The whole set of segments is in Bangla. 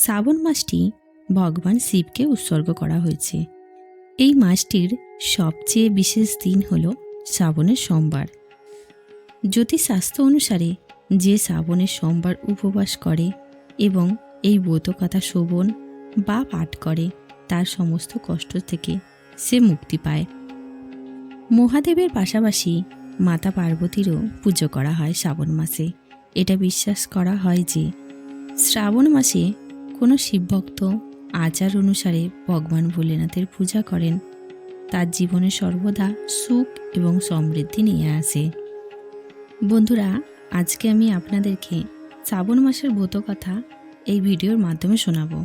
শ্রাবণ মাসটি ভগবান শিবকে উৎসর্গ করা হয়েছে। এই মাসটির সবচেয়ে বিশেষ দিন হল শ্রাবণের সোমবার। জ্যোতিষশাস্ত্র অনুসারে যে শ্রাবণের সোমবার উপবাস করে এবং এই ব্রতকথা শ্রবণ বা পাঠ করে তার সমস্ত কষ্ট থেকে সে মুক্তি পায়। মহাদেবের পাশাপাশি মাতা পার্বতীরও পুজো করা হয় শ্রাবণ মাসে। এটা বিশ্বাস করা হয় যে শ্রাবণ মাসে কোনো শিবভক্ত আচার অনুসারে ভগবান ভোলেনাথের পূজা করেন তার জীবনে সর্বদা সুখ এবং সমৃদ্ধি নিয়ে আসে। বন্ধুরা, আজকে আমি আপনাদেরকে শ্রাবণ মাসের ব্রতকথা এই ভিডিওর মাধ্যমে শোনাবো।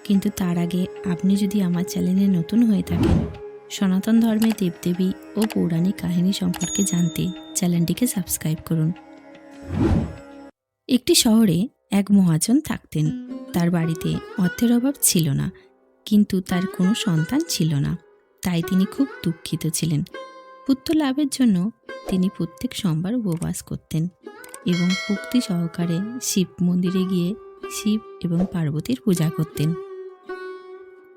কিন্তু তার আগে আপনি যদি আমার চ্যানেলে নতুন হয়ে থাকেন, সনাতন ধর্মের দেবদেবী ও পৌরাণিক কাহিনী সম্পর্কে জানতে চ্যানেলটিকে সাবস্ক্রাইব করুন। একটি শহরে এক মহাজন থাকতেন। তার বাড়িতে অর্থের অভাব ছিল না, কিন্তু তার কোনো সন্তান ছিল না। তাই তিনি খুব দুঃখিত ছিলেন। পুত্র লাভের জন্য তিনি প্রত্যেক সোমবার উপবাস করতেন এবং ভক্তি সহকারে শিব মন্দিরে গিয়ে শিব এবং পার্বতীর পূজা করতেন।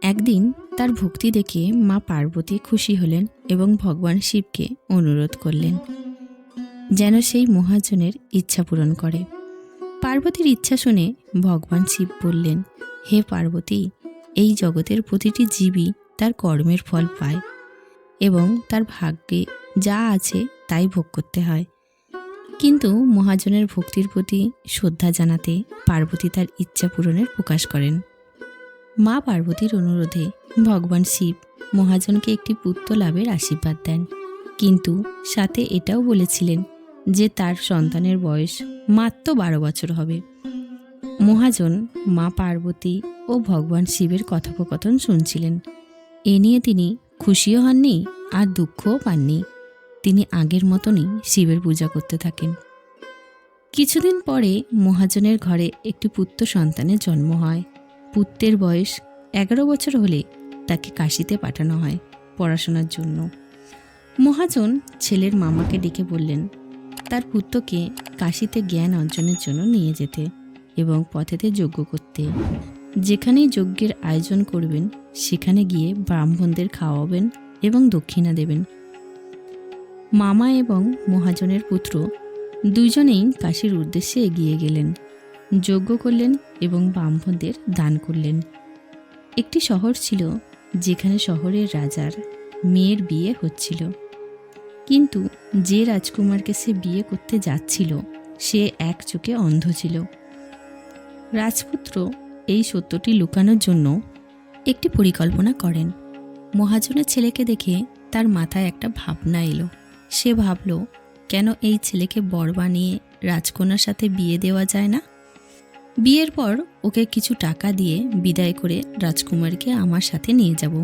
একদিন তার ভক্তি দেখে মা পার্বতী খুশি হলেন এবং ভগবান শিবকে অনুরোধ করলেন যেন সেই মহাজনের ইচ্ছা পূরণ করে। পার্বতীর ইচ্ছা শুনে ভগবান শিব বললেন, হে পার্বতী, এই জগতের প্রতিটি জীবই তার কর্মের ফল পায় এবং তার ভাগ্যে যা আছে তাই ভোগ করতে হয়। কিন্তু মহাজনের ভক্তির প্রতি শ্রদ্ধা জানাতে পার্বতী তার ইচ্ছা পূরণের প্রকাশ করেন। মা পার্বতীর অনুরোধে ভগবান শিব মহাজনকে একটি পুত্র লাভের আশীর্বাদ দেন, কিন্তু সাথে এটাও বলেছিলেন যে তার সন্তানের বয়স মাত্র 12 বছর হবে। মহাজন মা পার্বতী ও ভগবান শিবের কথোপকথন শুনছিলেন। এ নিয়ে তিনি খুশিও হননি আর দুঃখও পাননি। তিনি আগের মতনই শিবের পূজা করতে থাকেন। কিছুদিন পরে মহাজনের ঘরে একটি পুত্র সন্তানের জন্ম হয়। পুত্রের বয়স 11 বছর হলে তাকে কাশীতে পাঠানো হয় পড়াশোনার জন্য। মহাজন ছেলের মামাকে ডেকে বললেন তার পুত্রকে কাশীতে জ্ঞান অর্জনের জন্য নিয়ে যেতে এবং পথেতে যজ্ঞ করতে। যেখানেই যজ্ঞের আয়োজন করবেন সেখানে গিয়ে ব্রাহ্মণদের খাওয়াবেন এবং দক্ষিণা দেবেন। মামা এবং মহাজনের পুত্র দুজনেই কাশীর উদ্দেশ্যে এগিয়ে গেলেন, যজ্ঞ করলেন এবং ব্রাহ্মণদের দান করলেন। একটি শহর ছিল যেখানে শহরের রাজার মেয়ের বিয়ে হচ্ছিল, কিন্তু যে রাজকুমারকে সে বিয়ে করতে যাচ্ছিল সে এক চোখে অন্ধ ছিল। রাজপুত্র এই সত্যটি লুকানোর জন্য একটি পরিকল্পনা করেন। মহাজনের ছেলেকে দেখে তার মাথায় একটা ভাবনা এলো। সে ভাবল, কেন এই ছেলেকে বর বানিয়ে রাজকন্যার সাথে বিয়ে দেওয়া যায় না? বিয়ের পর ওকে কিছু টাকা দিয়ে বিদায় করে রাজকুমারকে আমার সাথে নিয়ে যাব।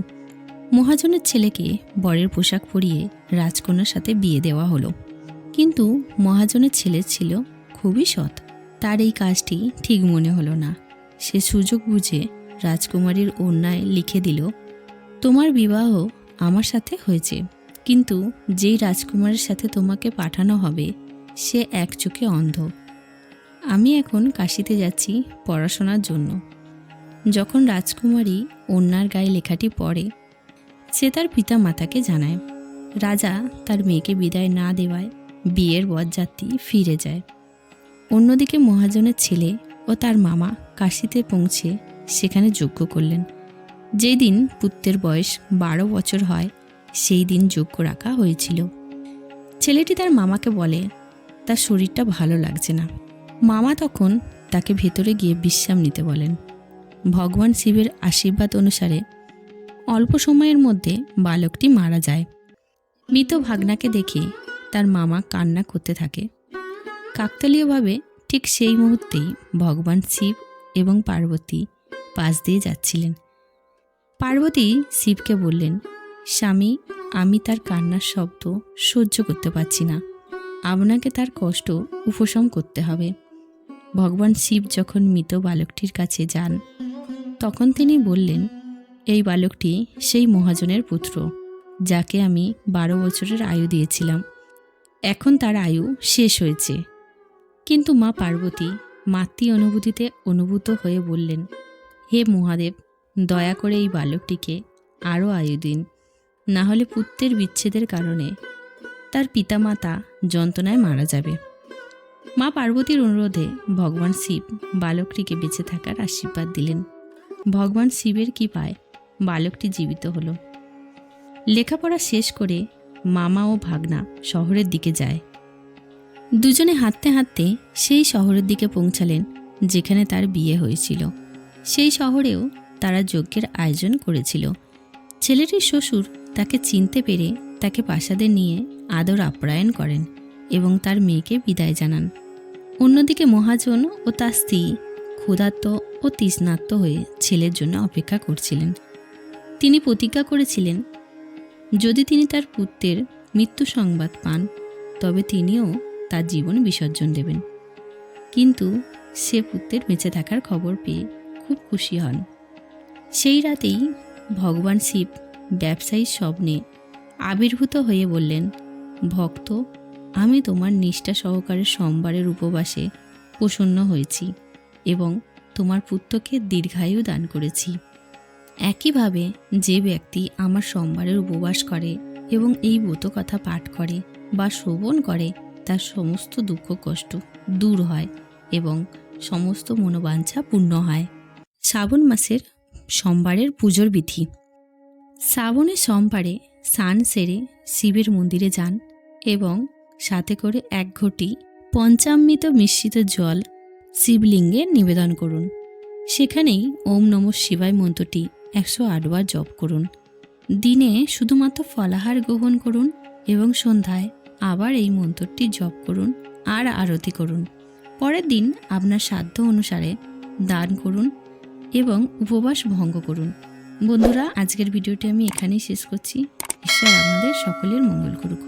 মহাজনের ছেলেকে বরের পোশাক পরিয়ে রাজকন্যার সাথে বিয়ে দেওয়া হলো। কিন্তু মহাজনের ছেলে ছিল খুবই সৎ। তার এই কাজটি ঠিক মনে হলো না। সে সুযোগ বুঝে রাজকুমারীর ওড়নায় লিখে দিল, তোমার বিবাহ আমার সাথে হয়েছে, কিন্তু যেই রাজকুমারের সাথে তোমাকে পাঠানো হবে সে এক চোখে অন্ধ। আমি এখন কাশীতে যাচ্ছি পড়াশোনার জন্য। যখন রাজকুমারী ওড়নার গায়ে লেখাটি পড়ে সে তার পিতা মাতাকে জানায়। রাজা তার মেয়েকে বিদায় না দেওয়ায় বিয়ের বরযাত্রী ফিরে যায়। অন্যদিকে মহাজনের ছেলে ও তার মামা কাশীতে পৌঁছে সেখানে যজ্ঞ করলেন। যেই দিন পুত্রের বয়স 12 বছর হয় সেই দিন যজ্ঞ রাখা হয়েছিল। ছেলেটি তার মামাকে বলে তার শরীরটা ভালো লাগছে না। মামা তখন তাকে ভেতরে গিয়ে বিশ্রাম নিতে বলেন। ভগবান শিবের আশীর্বাদ অনুসারে অল্প সময়ের মধ্যে বালকটি মারা যায়। মৃত ভাগ্নাকে দেখে তার মামা কান্না করতে থাকে। কাকতালীয়ভাবে ঠিক সেই মুহূর্তেই ভগবান শিব এবং পার্বতী পাশ দিয়ে যাচ্ছিলেন। পার্বতী শিবকে বললেন, স্বামী, আমি তার কান্নার শব্দ সহ্য করতে পারছি না, আপনাকে তার কষ্ট উপশম করতে হবে। ভগবান শিব যখন মৃত বালকটির কাছে যান তখন তিনি বললেন, এই বালকটি সেই মহাজনের পুত্র যাকে আমি 12 বছরের আয়ু দিয়েছিলাম। এখন তার আয়ু শেষ হয়েছে। কিন্তু মা পার্বতী মাতৃ অনুভূতিতে অনুভূত হয়ে বললেন, হে মহাদেব, দয়া করে এই বালকটিকে আরও আয়ু দিন, না হলে পুত্রের বিচ্ছেদের কারণে তার পিতামাতা যন্ত্রণায় মারা যাবে। মা পার্বতীর অনুরোধে ভগবান শিব বালকটিকে বেঁচে থাকার আশীর্বাদ দিলেন। ভগবান শিবের কৃপায় বালকটি জীবিত হলো। লেখাপড়া শেষ করে মামা ও ভাগনা শহরের দিকে যায়। দুজনে হাঁটতে হাঁটতে সেই শহরের দিকে পৌঁছালেন যেখানে তার বিয়ে হয়েছিল। সেই শহরেও তারা যজ্ঞের আয়োজন করেছিল। ছেলেটির শ্বশুর তাকে চিনতে পেরে তাকে প্রাসাদে নিয়ে আদর আপ্যায়ন করেন এবং তার মেয়েকে বিদায় জানান। অন্যদিকে মহাজন ও তার স্ত্রী ক্ষুধার্ত ও তৃষ্ণার্ত হয়ে ছেলের জন্য অপেক্ষা করছিলেন। তিনি প্রতিজ্ঞা করেছিলেন যদি তিনি তার পুত্রের মৃত্যু সংবাদ পান তবে তিনিও তার জীবন বিসর্জন দেবেন। কিন্তু সে পুত্রের বেঁচে থাকার খবর পেয়ে খুব খুশি হন। সেই রাতেই ভগবান শিব ব্যবসায়ীর স্বপ্নে আবির্ভূত হয়ে বললেন, ভক্ত, আমি তোমার নিষ্ঠা সহকারে সোমবারের উপবাসে প্রসন্ন হয়েছি এবং তোমার পুত্রকে দীর্ঘায়ু দান করেছি। একইভাবে যে ব্যক্তি আমার সোমবারের উপবাস করে এবং এই ব্রত কথা পাঠ করে বা শ্রবণ করে তার সমস্ত দুঃখ কষ্ট দূর হয় এবং সমস্ত মনোবাঞ্ছা পূর্ণ হয়। শ্রাবণ মাসের সোমবারের পুজোর বিধি। শ্রাবণের সোমবারে স্নান সেরে শিবের মন্দিরে যান এবং সাথে করে 1 ঘটি পঞ্চামৃত মিশ্রিত জল শিবলিঙ্গে নিবেদন করুন। সেখানেই ওম নমঃ শিবায় মন্ত্রটি 108 বার জপ করুন। দিনে শুধুমাত্র ফলাহার গ্রহণ করুন এবং সন্ধ্যায় আবার এই মন্ত্রটি জপ করুন আর আরতি করুন। পরের দিন আপনার সাধ্য অনুসারে দান করুন এবং উপবাস ভঙ্গ করুন। বন্ধুরা, আজকের ভিডিওটি আমি এখানেই শেষ করছি। ঈশ্বর আপনাদের সকলের মঙ্গল করুক।